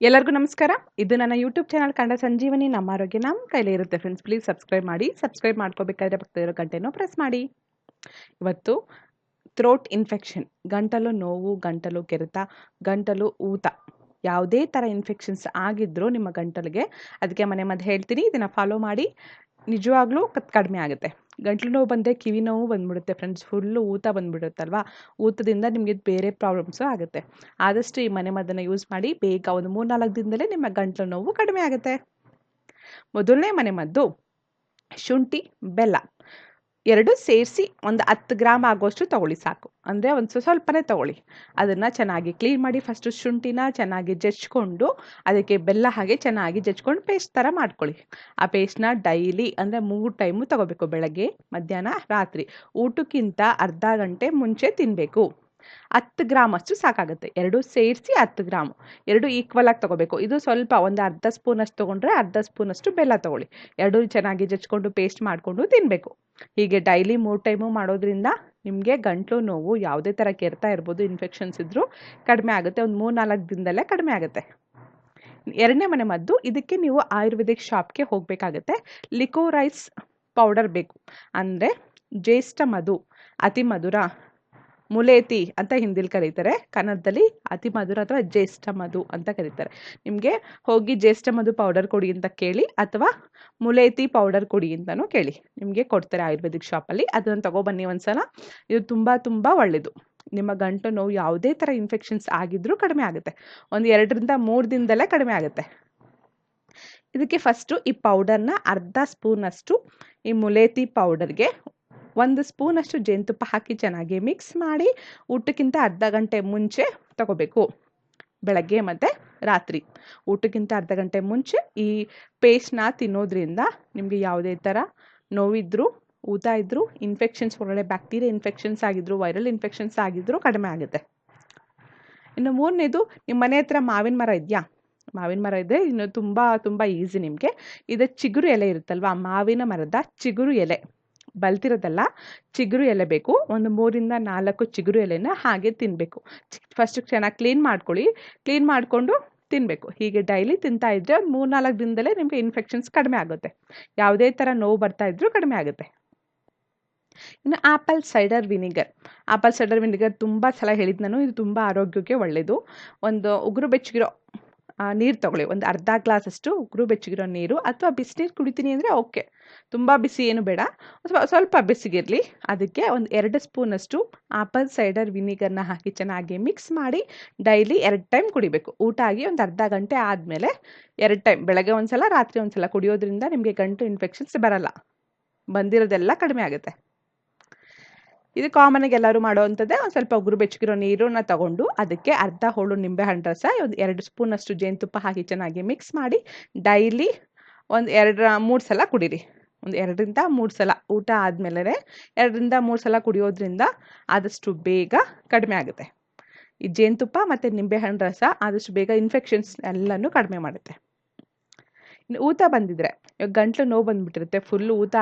ಎಲ್ಲರಿಗೂ ನಮಸ್ಕಾರ. ಇದು ನನ್ನ ಯೂಟ್ಯೂಬ್ ಚಾನಲ್ ಕಂಡ ಸಂಜೀವನಿ. ನಮ್ಮ ಆರೋಗ್ಯ ನಮ್ಮ ಕೈಲೇ ಇರುತ್ತೆ ಫ್ರೆಂಡ್ಸ್. ಪ್ಲೀಸ್ ಸಬ್ಸ್ಕ್ರೈಬ್ ಮಾಡಿ. ಸಬ್ಸ್ಕ್ರೈಬ್ ಮಾಡ್ಕೋಬೇಕಾದ್ರೆ ಪಕ್ಕದಲ್ಲಿರೋ ಗಂಟೆನೂ ಪ್ರೆಸ್ ಮಾಡಿ. ಇವತ್ತು ಥ್ರೋಟ್ ಇನ್ಫೆಕ್ಷನ್, ಗಂಟಲು ನೋವು, ಗಂಟಲು ಕೆರೆತ, ಗಂಟಲು ಊತ, ಯಾವುದೇ ಥರ ಇನ್ಫೆಕ್ಷನ್ಸ್ ಆಗಿದ್ರೂ ನಿಮ್ಮ ಗಂಟಲಿಗೆ ಅದಕ್ಕೆ ಮನೆ ಮದ್ದು ಹೇಳ್ತೀನಿ. ಇದನ್ನು ಫಾಲೋ ಮಾಡಿ, ನಿಜವಾಗ್ಲೂ ಕಡಿಮೆ ಆಗುತ್ತೆ. ಗಂಟ್ಲು ನೋವು ಬಂದರೆ ಕಿವಿ ನೋವು ಬಂದ್ಬಿಡುತ್ತೆ ಫ್ರೆಂಡ್ಸ್. ಫುಲ್ಲು ಊತ ಬಂದ್ಬಿಡುತ್ತಲ್ವಾ, ಊತದಿಂದ ನಿಮಗೆ ಬೇರೆ ಪ್ರಾಬ್ಲಮ್ಸು ಆಗುತ್ತೆ. ಆದಷ್ಟು ಈ ಮನೆ ಮದ್ದನ್ನು ಯೂಸ್ ಮಾಡಿ, ಬೇಗ ಒಂದು 3-4 ದಿನದಲ್ಲೇ ನಿಮ್ಮ ಗಂಟ್ಲು ನೋವು ಕಡಿಮೆ ಆಗುತ್ತೆ. ಮೊದಲನೇ ಮನೆ ಮದ್ದು ಶುಂಠಿ, ಬೆಲ್ಲ ಎರಡು ಸೇರಿಸಿ ಒಂದು 10 ಗ್ರಾಮ್ ಆಗೋಷ್ಟು ತೊಗೊಳ್ಳಿ ಸಾಕು. ಅಂದರೆ ಒಂದು ಸ್ವಲ್ಪನೇ ತೊಗೊಳ್ಳಿ. ಅದನ್ನು ಚೆನ್ನಾಗಿ ಕ್ಲೀನ್ ಮಾಡಿ. ಫಸ್ಟು ಶುಂಠಿನ ಚೆನ್ನಾಗಿ ಜಜ್ಜಿಕೊಂಡು ಅದಕ್ಕೆ ಬೆಲ್ಲ ಹಾಗೆ ಚೆನ್ನಾಗಿ ಜಜ್ಕೊಂಡು ಪೇಸ್ಟ್ ಥರ ಮಾಡ್ಕೊಳ್ಳಿ. ಆ ಪೇಸ್ಟ್ನ ಡೈಲಿ ಅಂದರೆ 3 ಟೈಮು ತೊಗೋಬೇಕು, ಬೆಳಗ್ಗೆ, ಮಧ್ಯಾಹ್ನ, ರಾತ್ರಿ. ಊಟಕ್ಕಿಂತ ಅರ್ಧ ಗಂಟೆ ಮುಂಚೆ ತಿನ್ನಬೇಕು. 10 ಗ್ರಾಮ್ ಅಷ್ಟು ಸಾಕಾಗುತ್ತೆ. ಎರಡು ಸೇರಿಸಿ 10 ಗ್ರಾಮು, ಎರಡು ಈಕ್ವಲ್ ಆಗಿ ತೊಗೋಬೇಕು. ಇದು ಸ್ವಲ್ಪ ಒಂದು ಅರ್ಧ ಸ್ಪೂನಷ್ಟು ತೊಗೊಂಡ್ರೆ ಅರ್ಧ ಸ್ಪೂನಷ್ಟು ಬೆಲ್ಲ ತೊಗೊಳ್ಳಿ. ಎರಡೂ ಚೆನ್ನಾಗಿ ಜಜ್ಕೊಂಡು ಪೇಸ್ಟ್ ಮಾಡಿಕೊಂಡು ತಿನ್ನಬೇಕು. ಹೀಗೆ ಡೈಲಿ 3 ಟೈಮು ಮಾಡೋದ್ರಿಂದ ನಿಮಗೆ ಗಂಟ್ಲು ನೋವು ಯಾವುದೇ ಥರ ಕೆರೆತ ಇರ್ಬೋದು, ಇನ್ಫೆಕ್ಷನ್ಸ್ ಇದ್ದರೂ ಕಡಿಮೆ ಆಗುತ್ತೆ. ಒಂದು 3-4 ದಿನದಲ್ಲೇ ಕಡಿಮೆ ಆಗುತ್ತೆ. ಎರಡನೇ ಮನೆ ಮದ್ದು, ಇದಕ್ಕೆ ನೀವು ಆಯುರ್ವೇದಿಕ್ ಶಾಪ್ಗೆ ಹೋಗಬೇಕಾಗತ್ತೆ. ಲಿಕೋರೈಸ್ ಪೌಡರ್ ಬೇಕು. ಅಂದರೆ ಜ್ಯೇಷ್ಠ ಮಧು, ಅತಿ ಮಧುರ, ಮುಲೇತಿ ಅಂತ ಹಿಂದಿಲಿ ಕರೀತಾರೆ. ಕನ್ನಡದಲ್ಲಿ ಅತಿ ಮಧುರ ಅಥವಾ ಜ್ಯೇಷ್ಠ ಮಧು ಅಂತ ಕರೀತಾರೆ. ನಿಮಗೆ ಹೋಗಿ ಜ್ಯೇಷ್ಠ ಮಧು ಪೌಡರ್ ಕೊಡಿ ಅಂತ ಕೇಳಿ, ಅಥವಾ ಮುಲೇತಿ ಪೌಡರ್ ಕೊಡಿ ಅಂತಲೂ ಕೇಳಿ. ನಿಮಗೆ ಕೊಡ್ತಾರೆ ಆಯುರ್ವೇದಿಕ್ ಶಾಪಲ್ಲಿ. ಅದನ್ನು ತೊಗೊಬನ್ನಿ ಒಂದ್ಸಲ. ಇದು ತುಂಬ ಒಳ್ಳೆಯದು. ನಿಮ್ಮ ಗಂಟು ನೋವು ಯಾವುದೇ ಥರ ಇನ್ಫೆಕ್ಷನ್ಸ್ ಆಗಿದ್ರೂ ಕಡಿಮೆ ಆಗುತ್ತೆ. ಒಂದು 2-3 ದಿನದಲ್ಲೇ ಕಡಿಮೆ ಆಗುತ್ತೆ. ಇದಕ್ಕೆ ಫಸ್ಟು ಈ ಪೌಡರ್ನ ಅರ್ಧ ಸ್ಪೂನಷ್ಟು ಈ ಮುಲೇತಿ ಪೌಡರ್ಗೆ 1 ಸ್ಪೂನಷ್ಟು ಜೇನುತುಪ್ಪ ಹಾಕಿ ಚೆನ್ನಾಗಿ ಮಿಕ್ಸ್ ಮಾಡಿ ಊಟಕ್ಕಿಂತ ಅರ್ಧ ಗಂಟೆ ಮುಂಚೆ ತಗೋಬೇಕು. ಬೆಳಗ್ಗೆ ಮತ್ತು ರಾತ್ರಿ ಊಟಕ್ಕಿಂತ ಅರ್ಧ ಗಂಟೆ ಮುಂಚೆ ಈ ಪೇಸ್ಟ್ನ ತಿನ್ನೋದ್ರಿಂದ ನಿಮಗೆ ಯಾವುದೇ ಥರ ನೋವಿದ್ರೂ, ಊತ ಇದ್ದರೂ, ಇನ್ಫೆಕ್ಷನ್ಸ್, ಒಳ್ಳೆ ಬ್ಯಾಕ್ಟೀರಿಯಾ ಇನ್ಫೆಕ್ಷನ್ಸ್ ಆಗಿದ್ರು, ವೈರಲ್ ಇನ್ಫೆಕ್ಷನ್ಸ್ ಆಗಿದ್ರೂ ಕಡಿಮೆ ಆಗುತ್ತೆ. ಇನ್ನು ಮೂರನೇದು, ನಿಮ್ಮ ಮನೆ ಹತ್ರ ಮಾವಿನ ಮರ ಇದೆಯಾ? ಮಾವಿನ ಮರ ಇದ್ದರೆ ಇನ್ನು ತುಂಬ ಈಸಿ ನಿಮಗೆ. ಇದು ಚಿಗುರು ಎಲೆ ಇರುತ್ತಲ್ವ, ಮಾವಿನ ಮರದ ಚಿಗುರು ಎಲೆ, ಬಲ್ತಿರೋದಲ್ಲ, ಚಿಗುರು ಎಲೆ ಬೇಕು. ಒಂದು 3-4 ಚಿಗುರು ಎಲೆನ ಹಾಗೆ ತಿನ್ನಬೇಕು. ಫಸ್ಟ್ ಚೆನ್ನಾಗಿ ಕ್ಲೀನ್ ಮಾಡ್ಕೊಳ್ಳಿ. ಕ್ಲೀನ್ ಮಾಡಿಕೊಂಡು ತಿನ್ನಬೇಕು. ಹೀಗೆ ಡೈಲಿ ತಿಂತಾ ಇದ್ದರೆ ಒಂದು 3-4 ದಿನದಲ್ಲೇ ನಿಮಗೆ ಇನ್ಫೆಕ್ಷನ್ಸ್ ಕಡಿಮೆ ಆಗುತ್ತೆ. ಯಾವುದೇ ಥರ ನೋವು ಬರ್ತಾ ಇದ್ರೂ ಕಡಿಮೆ ಆಗುತ್ತೆ. ಇನ್ನು ಆ್ಯಪಲ್ ಸೈಡರ್ ವಿನಿಗರ್ ತುಂಬ ಸಲ ಹೇಳಿದ್ದು ನಾನು. ಇದು ತುಂಬ ಆರೋಗ್ಯಕ್ಕೆ ಒಳ್ಳೆಯದು. ಒಂದು ಉಗುರು ಬೆಚ್ಚಗಿರೋ ನೀರು ತೊಗೊಳ್ಳಿ. ಒಂದು ಅರ್ಧ ಗ್ಲಾಸಷ್ಟು ಉಗುರು ಬೆಚ್ಚಗಿರೋ ನೀರು, ಅಥವಾ ಬಿಸಿನೀರು ಕುಡಿತೀನಿ ಅಂದರೆ ಓಕೆ, ತುಂಬ ಬಿಸಿ ಏನು ಬೇಡ, ಸ್ವಲ್ಪ ಬಿಸಿಗಿರಲಿ. ಅದಕ್ಕೆ ಒಂದು 2 ಸ್ಪೂನಷ್ಟು ಆ್ಯಪಲ್ ಸೈಡರ್ ವಿನಿಗರ್ನ ಹಾಕಿ ಚೆನ್ನಾಗಿ ಮಿಕ್ಸ್ ಮಾಡಿ ಡೈಲಿ 2 ಟೈಮ್ ಕುಡಿಬೇಕು. ಊಟ ಆಗಿ ಒಂದು ಅರ್ಧ ಗಂಟೆ ಆದಮೇಲೆ 2 ಟೈಮ್, ಬೆಳಗ್ಗೆ ಒಂದು ಸಲ, ರಾತ್ರಿ ಒಂದು ಸಲ ಕುಡಿಯೋದ್ರಿಂದ ನಿಮಗೆ ಗಂಟು ಇನ್ಫೆಕ್ಷನ್ಸ್ ಬರಲ್ಲ, ಬಂದಿರೋದೆಲ್ಲ ಕಡಿಮೆ ಆಗುತ್ತೆ. ಇದು ಕಾಮನಾಗಿ ಎಲ್ಲರೂ ಮಾಡೋವಂಥದ್ದೇ. ಒಂದು ಸ್ವಲ್ಪ ಉಗುರು ಬೆಚ್ಚಗಿರೋ ನೀರನ್ನ ತಗೊಂಡು ಅದಕ್ಕೆ ಅರ್ಧ ಹೋಳು ನಿಂಬೆಹಣ್ಣು ರಸ, ಒಂದು 2 ಸ್ಪೂನಷ್ಟು ಜೇನುತುಪ್ಪ ಹಾಕಿ ಚೆನ್ನಾಗಿ ಮಿಕ್ಸ್ ಮಾಡಿ ಡೈಲಿ ಒಂದು 2-3 ಸಲ ಕುಡೀರಿ. ಒಂದು 2-3 ಸಲ ಊಟ ಆದಮೇಲೆ 2-3 ಸಲ ಕುಡಿಯೋದ್ರಿಂದ ಆದಷ್ಟು ಬೇಗ ಕಡಿಮೆ ಆಗುತ್ತೆ. ಈ ಜೇನುತುಪ್ಪ ಮತ್ತು ನಿಂಬೆಹಣ್ಣು ರಸ ಆದಷ್ಟು ಬೇಗ ಇನ್ಫೆಕ್ಷನ್ಸ್ ಎಲ್ಲನೂ ಕಡಿಮೆ ಮಾಡುತ್ತೆ. ಇನ್ನು ಊತ ಬಂದಿದ್ರೆ, ಇವಾಗ ಗಂಟ್ಲು ನೋವು ಬಂದುಬಿಟ್ಟಿರುತ್ತೆ, ಫುಲ್ಲು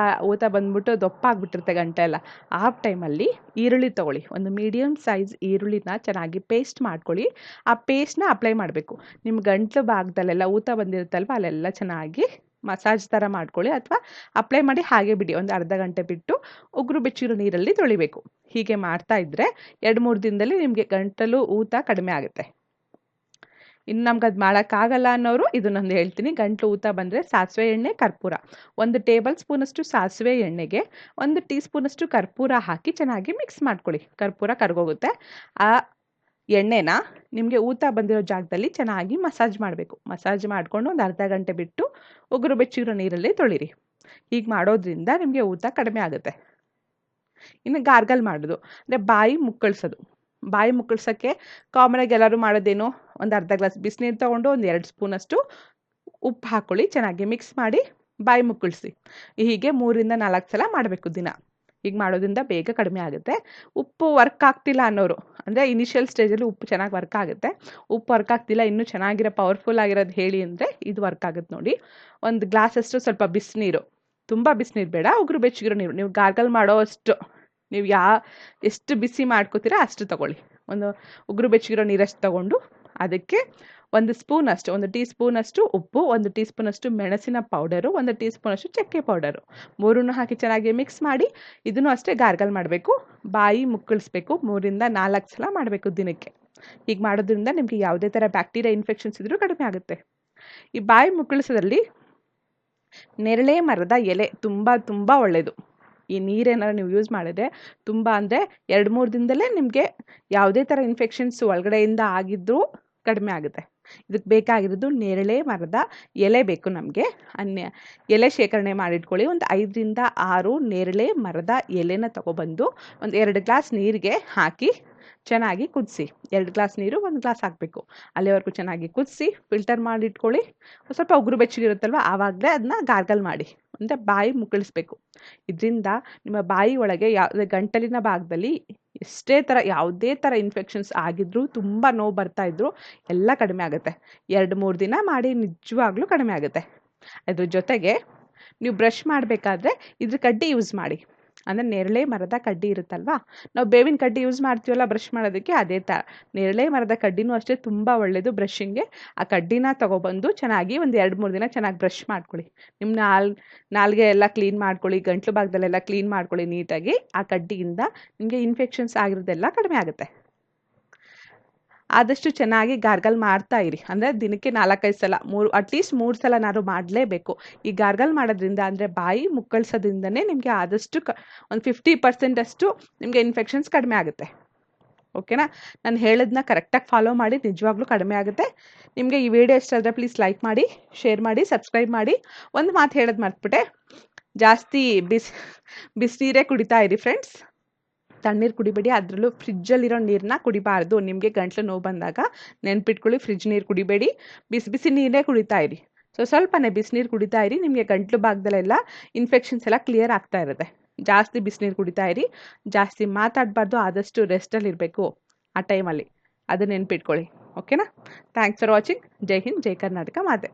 ಊತ ಬಂದ್ಬಿಟ್ಟು ದಪ್ಪ ಆಗಿಬಿಟ್ಟಿರುತ್ತೆ ಗಂಟೆಲ್ಲ. ಆ ಟೈಮಲ್ಲಿ ಈರುಳ್ಳಿ ತೊಗೊಳ್ಳಿ. ಒಂದು ಮೀಡಿಯಮ್ ಸೈಜ್ ಈರುಳ್ಳಿನ ಚೆನ್ನಾಗಿ ಪೇಸ್ಟ್ ಮಾಡ್ಕೊಳ್ಳಿ. ಆ ಪೇಸ್ಟ್ನ ಅಪ್ಲೈ ಮಾಡಬೇಕು. ನಿಮ್ಮ ಗಂಟ್ಲು ಭಾಗದಲ್ಲೆಲ್ಲ ಊತ ಬಂದಿರುತ್ತಲ್ವ, ಅಲ್ಲೆಲ್ಲ ಚೆನ್ನಾಗಿ ಮಸಾಜ್ ಥರ ಮಾಡ್ಕೊಳ್ಳಿ, ಅಥವಾ ಅಪ್ಲೈ ಮಾಡಿ ಹಾಗೆ ಬಿಡಿ. ಒಂದು ಅರ್ಧ ಗಂಟೆ ಬಿಟ್ಟು ಉಗುರು ಬೆಚ್ಚಗಿರೋ ನೀರಲ್ಲಿ ತೊಳಿಬೇಕು. ಹೀಗೆ ಮಾಡ್ತಾ ಇದ್ದರೆ 2-3 ದಿನದಲ್ಲಿ ನಿಮಗೆ ಗಂಟಲು ಊತ ಕಡಿಮೆ ಆಗುತ್ತೆ. ಇನ್ನು ನಮ್ಗೆ ಅದು ಮಾಡೋಕ್ಕಾಗಲ್ಲ ಅನ್ನೋರು ಇದನ್ನೊಂದು ಹೇಳ್ತೀನಿ. ಗಂಟ್ಲು ಊತ ಬಂದರೆ ಸಾಸಿವೆ ಎಣ್ಣೆ, ಕರ್ಪೂರ, 1 ಟೇಬಲ್ ಸ್ಪೂನಷ್ಟು ಸಾಸಿವೆ ಎಣ್ಣೆಗೆ 1 ಟೀ ಸ್ಪೂನಷ್ಟು ಕರ್ಪೂರ ಹಾಕಿ ಚೆನ್ನಾಗಿ ಮಿಕ್ಸ್ ಮಾಡ್ಕೊಳ್ಳಿ. ಕರ್ಪೂರ ಕರಗೋಗುತ್ತೆ. ಆ ಎಣ್ಣೆನ ನಿಮಗೆ ಊತ ಬಂದಿರೋ ಜಾಗದಲ್ಲಿ ಚೆನ್ನಾಗಿ ಮಸಾಜ್ ಮಾಡಬೇಕು. ಮಸಾಜ್ ಮಾಡಿಕೊಂಡು ಒಂದು ಅರ್ಧ ಗಂಟೆ ಬಿಟ್ಟು ಉಗುರು ಬೆಚ್ಚಗಿರೋ ನೀರಲ್ಲಿ ತೊಳಿರಿ. ಹೀಗೆ ಮಾಡೋದ್ರಿಂದ ನಿಮಗೆ ಊತ ಕಡಿಮೆ ಆಗುತ್ತೆ. ಇನ್ನು ಗಾರ್ಗಲ್ ಮಾಡೋದು ಅಂದರೆ ಬಾಯಿ ಮುಕ್ಕಳಿಸೋದು. ಬಾಯಿ ಮುಕ್ಕಳ್ಸೋಕ್ಕೆ ಕಾಮನಾಗಿ ಎಲ್ಲರೂ ಮಾಡೋದೇನು, ಒಂದು ಅರ್ಧ ಗ್ಲಾಸ್ ಬಿಸಿನೀರು ತೊಗೊಂಡು ಒಂದು 2 ಸ್ಪೂನಷ್ಟು ಉಪ್ಪು ಹಾಕ್ಕೊಳ್ಳಿ, ಚೆನ್ನಾಗಿ ಮಿಕ್ಸ್ ಮಾಡಿ ಬಾಯಿ ಮುಕ್ಕಳಿಸಿ. ಹೀಗೆ 3-4 ಸಲ ಮಾಡಬೇಕು ದಿನ. ಹೀಗೆ ಮಾಡೋದ್ರಿಂದ ಬೇಗ ಕಡಿಮೆ ಆಗುತ್ತೆ. ಉಪ್ಪು ವರ್ಕ್ ಆಗ್ತಿಲ್ಲ ಅನ್ನೋರು, ಅಂದರೆ ಇನಿಷಿಯಲ್ ಸ್ಟೇಜಲ್ಲಿ ಉಪ್ಪು ಚೆನ್ನಾಗಿ ವರ್ಕ್ ಆಗುತ್ತೆ. ಉಪ್ಪು ವರ್ಕ್ ಆಗ್ತಿಲ್ಲ, ಇನ್ನೂ ಚೆನ್ನಾಗಿರೋ ಪವರ್ಫುಲ್ ಆಗಿರೋದು ಹೇಳಿ ಅಂದರೆ ಇದು ವರ್ಕ್ ಆಗುತ್ತೆ ನೋಡಿ. ಒಂದು ಗ್ಲಾಸಷ್ಟು ಸ್ವಲ್ಪ ಬಿಸಿನೀರು, ತುಂಬ ಬಿಸಿನೀರು ಬೇಡ, ಉಗುರು ಬೆಚ್ಚಗಿರೋ ನೀರು, ನೀವು ಗಾರ್ಗಲ್ ಮಾಡೋ ಅಷ್ಟು, ನೀವು ಎಷ್ಟು ಬಿಸಿ ಮಾಡ್ಕೋತೀರಾ ಅಷ್ಟು ತೊಗೊಳ್ಳಿ. ಒಂದು ಉಗುರು ಬೆಚ್ಚಗಿರೋ ನೀರಷ್ಟು ತೊಗೊಂಡು ಅದಕ್ಕೆ 1 ಸ್ಪೂನಷ್ಟು, 1 ಟೀ ಸ್ಪೂನಷ್ಟು ಉಪ್ಪು, 1 ಟೀ ಸ್ಪೂನಷ್ಟು ಮೆಣಸಿನ ಪೌಡರು, 1 ಟೀ ಸ್ಪೂನಷ್ಟು ಚಕ್ಕೆ ಪೌಡರು, ಮೂರನ್ನು ಹಾಕಿ ಚೆನ್ನಾಗಿ ಮಿಕ್ಸ್ ಮಾಡಿ ಇದನ್ನು ಅಷ್ಟೇ ಗಾರ್ಗಲ್ ಮಾಡಬೇಕು. ಬಾಯಿ ಮುಕ್ಕಳಿಸ್ಬೇಕು. 3 ರಿಂದ 4 ಸಲ ಮಾಡಬೇಕು ದಿನಕ್ಕೆ. ಹೀಗೆ ಮಾಡೋದ್ರಿಂದ ನಿಮಗೆ ಯಾವುದೇ ಥರ ಬ್ಯಾಕ್ಟೀರಿಯಾ ಇನ್ಫೆಕ್ಷನ್ಸ್ ಇದ್ರೂ ಕಡಿಮೆ ಆಗುತ್ತೆ. ಈ ಬಾಯಿ ಮುಕ್ಕಳಿಸೋದ್ರಲ್ಲಿ ನೇರಳೆ ಮರದ ಎಲೆ ತುಂಬ ಒಳ್ಳೆಯದು. ಈ ನೀರೇನಾದ್ರು ನೀವು ಯೂಸ್ ಮಾಡಿದ್ರೆ ತುಂಬ ಅಂದರೆ 2-3 ದಿನದಲ್ಲೇ ನಿಮಗೆ ಯಾವುದೇ ಥರ ಇನ್ಫೆಕ್ಷನ್ಸ್ ಒಳಗಡೆಯಿಂದ ಆಗಿದ್ರೂ ಕಡಿಮೆ ಆಗುತ್ತೆ. ಇದಕ್ಕೆ ಬೇಕಾಗಿರೋದು ನೇರಳೆ ಮರದ ಎಲೆ ಬೇಕು ನಮಗೆ. ಎಲೆ ಶೇಖರಣೆ ಮಾಡಿಟ್ಕೊಳ್ಳಿ. ಒಂದು 5 ರಿಂದ 6 ನೇರಳೆ ಮರದ ಎಲೆನ ತೊಗೊಬಂದು ಒಂದು 2 ಗ್ಲಾಸ್ ನೀರಿಗೆ ಹಾಕಿ ಚೆನ್ನಾಗಿ ಕುದಿಸಿ. 2 ಗ್ಲಾಸ್ ನೀರು 1 ಗ್ಲಾಸ್ ಹಾಕಬೇಕು. ಅಲ್ಲಿವರೆಗೂ ಚೆನ್ನಾಗಿ ಕುದಿಸಿ ಫಿಲ್ಟರ್ ಮಾಡಿಟ್ಕೊಳ್ಳಿ. ಸ್ವಲ್ಪ ಉಗುರು ಬೆಚ್ಚಗಿರುತ್ತಲ್ವ ಆವಾಗಲೇ ಅದನ್ನ ಗಾರ್ಗಲ್ ಮಾಡಿ, ಅಂದರೆ ಬಾಯಿ ಮುಕ್ಕಳಿಸ್ಬೇಕು. ಇದರಿಂದ ನಿಮ್ಮ ಬಾಯಿ ಒಳಗೆ ಯಾವುದೇ ಗಂಟಲಿನ ಭಾಗದಲ್ಲಿ ಯಾವುದೇ ಥರ ಇನ್ಫೆಕ್ಷನ್ಸ್ ಆಗಿದ್ರೂ, ತುಂಬ ನೋವು ಬರ್ತಾ ಇದ್ರೂ ಎಲ್ಲ ಕಡಿಮೆ ಆಗುತ್ತೆ. 2-3 ದಿನ ಮಾಡಿ ನಿಜವಾಗ್ಲೂ ಕಡಿಮೆ ಆಗುತ್ತೆ. ಅದ್ರ ಜೊತೆಗೆ ನೀವು ಬ್ರಷ್ ಮಾಡಬೇಕಾದ್ರೆ ಇದ್ರ ಕಡ್ಡಿ ಯೂಸ್ ಮಾಡಿ. ಅಂದರೆ ನೇರಳೆ ಮರದ ಕಡ್ಡಿ ಇರುತ್ತಲ್ವಾ, ನಾವು ಬೇವಿನ ಕಡ್ಡಿ ಯೂಸ್ ಮಾಡ್ತೀವಲ್ಲ ಬ್ರಷ್ ಮಾಡೋದಕ್ಕೆ, ಅದೇ ಥರ ನೇರಳೆ ಮರದ ಕಡ್ಡಿನೂ ಅಷ್ಟೇ ತುಂಬ ಒಳ್ಳೆಯದು ಬ್ರಷಿಂಗ್ಗೆ. ಆ ಕಡ್ಡಿನ ತೊಗೊಬಂದು ಚೆನ್ನಾಗಿ ಒಂದು 2-3 ದಿನ ಚೆನ್ನಾಗಿ ಬ್ರಷ್ ಮಾಡ್ಕೊಳ್ಳಿ. ನಿಮ್ಮ ನಾಲಿಗೆ ಎಲ್ಲ ಕ್ಲೀನ್ ಮಾಡ್ಕೊಳ್ಳಿ, ಗಂಟ್ಲು ಭಾಗದಲ್ಲೆಲ್ಲ ಕ್ಲೀನ್ ಮಾಡ್ಕೊಳ್ಳಿ ನೀಟಾಗಿ. ಆ ಕಡ್ಡಿಯಿಂದ ನಿಮಗೆ ಇನ್ಫೆಕ್ಷನ್ಸ್ ಆಗಿರೋದೆಲ್ಲ ಕಡಿಮೆ ಆಗುತ್ತೆ. ಆದಷ್ಟು ಚೆನ್ನಾಗಿ ಗಾರ್ಗಲ್ ಮಾಡ್ತಾ ಇರಿ. ಅಂದರೆ ದಿನಕ್ಕೆ 4-5 ಸಲ, ಅಟ್ಲೀಸ್ಟ್ 3 ಸಲನಾದ್ರು ಮಾಡಲೇಬೇಕು. ಈ ಗಾರ್ಗಲ್ ಮಾಡೋದ್ರಿಂದ, ಅಂದರೆ ಬಾಯಿ ಮುಕ್ಕಳಿಸೋದ್ರಿಂದನೇ ನಿಮಗೆ ಆದಷ್ಟು ಒಂದು 50% ಅಷ್ಟು ನಿಮಗೆ ಇನ್ಫೆಕ್ಷನ್ಸ್ ಕಡಿಮೆ ಆಗುತ್ತೆ. ಓಕೆನಾ? ನಾನು ಹೇಳೋದನ್ನ ಕರೆಕ್ಟಾಗಿ ಫಾಲೋ ಮಾಡಿ, ನಿಜವಾಗ್ಲೂ ಕಡಿಮೆ ಆಗುತ್ತೆ. ನಿಮಗೆ ಈ ವಿಡಿಯೋ ಇಷ್ಟ ಆದರೆ ಪ್ಲೀಸ್ ಲೈಕ್ ಮಾಡಿ, ಶೇರ್ ಮಾಡಿ, ಸಬ್ಸ್ಕ್ರೈಬ್ ಮಾಡಿ. ಒಂದು ಮಾತು ಹೇಳೋದು ಮರ್ತ್ಬಿಟ್ಟೆ, ಜಾಸ್ತಿ ಬಿಸಿನೀರೇ ಕುಡಿತಾ ಇರಿ ಫ್ರೆಂಡ್ಸ್. ತಣ್ಣೀರು ಕುಡಿಬೇಡಿ. ಅದರಲ್ಲೂ ಫ್ರಿಜ್ಜಲ್ಲಿರೋ ನೀರನ್ನ ಕುಡಿಬಾರ್ದು. ನಿಮಗೆ ಗಂಟ್ಲು ನೋವು ಬಂದಾಗ ನೆನ್ಪಿಟ್ಕೊಳ್ಳಿ, ಫ್ರಿಜ್ ನೀರು ಕುಡಿಬೇಡಿ, ಬಿಸಿ ನೀರೇ ಕುಡಿತಾ ಇರಿ. ಸ್ವಲ್ಪನೇ ಬಿಸಿನೀರು ಕುಡಿತಾ ಇರಿ. ನಿಮಗೆ ಗಂಟ್ಲು ಭಾಗದಲ್ಲೆಲ್ಲ ಇನ್ಫೆಕ್ಷನ್ಸ್ ಎಲ್ಲ ಕ್ಲಿಯರ್ ಆಗ್ತಾ ಇರುತ್ತೆ. ಜಾಸ್ತಿ ಬಿಸಿನೀರು ಕುಡಿತಾ ಇರಿ. ಜಾಸ್ತಿ ಮಾತಾಡಬಾರ್ದು. ಆದಷ್ಟು ರೆಸ್ಟಲ್ಲಿರಬೇಕು ಆ ಟೈಮಲ್ಲಿ. ಅದನ್ನ ನೆನ್ಪಿಟ್ಕೊಳ್ಳಿ. ಓಕೆನಾ? Thanks for watching. ಜೈ ಹಿಂದ್, ಜೈ ಕರ್ನಾಟಕ ಮಾತೆ.